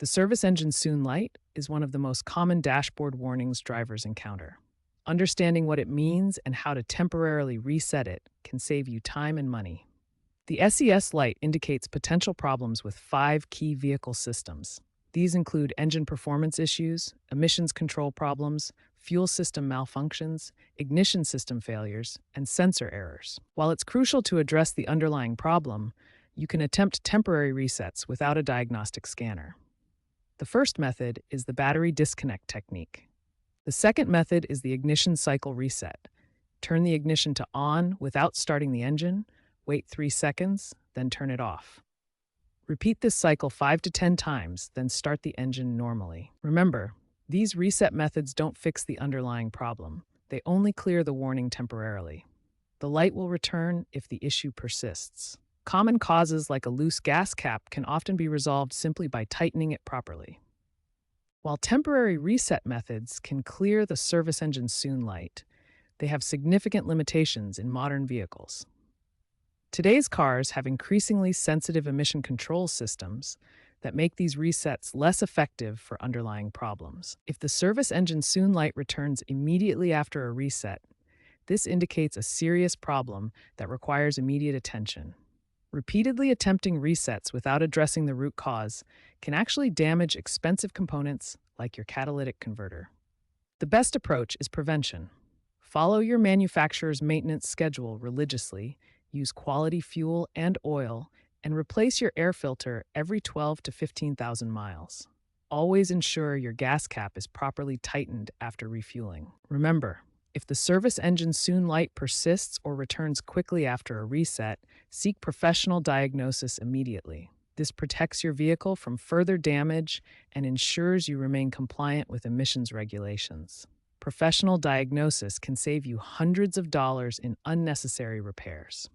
The service engine soon light is one of the most common dashboard warnings drivers encounter. Understanding what it means and how to temporarily reset it can save you time and money. The SES light indicates potential problems with 5 key vehicle systems. These include engine performance issues, emissions control problems, fuel system malfunctions, ignition system failures, and sensor errors. While it's crucial to address the underlying problem, you can attempt temporary resets without a diagnostic scanner. The first method is the battery disconnect technique. The second method is the ignition cycle reset. Turn the ignition to on without starting the engine, wait 3 seconds, then turn it off. Repeat this cycle 5 to 10 times, then start the engine normally. Remember, these reset methods don't fix the underlying problem. They only clear the warning temporarily. The light will return if the issue persists. Common causes like a loose gas cap can often be resolved simply by tightening it properly. While temporary reset methods can clear the service engine soon light, they have significant limitations in modern vehicles. Today's cars have increasingly sensitive emission control systems that make these resets less effective for underlying problems. If the service engine soon light returns immediately after a reset, this indicates a serious problem that requires immediate attention. Repeatedly attempting resets without addressing the root cause can actually damage expensive components like your catalytic converter. The best approach is prevention. Follow your manufacturer's maintenance schedule religiously, use quality fuel and oil, and replace your air filter every 12 to 15,000 miles. Always ensure your gas cap is properly tightened after refueling. Remember, if the service engine soon light persists or returns quickly after a reset, seek professional diagnosis immediately. This protects your vehicle from further damage and ensures you remain compliant with emissions regulations. Professional diagnosis can save you hundreds of dollars in unnecessary repairs.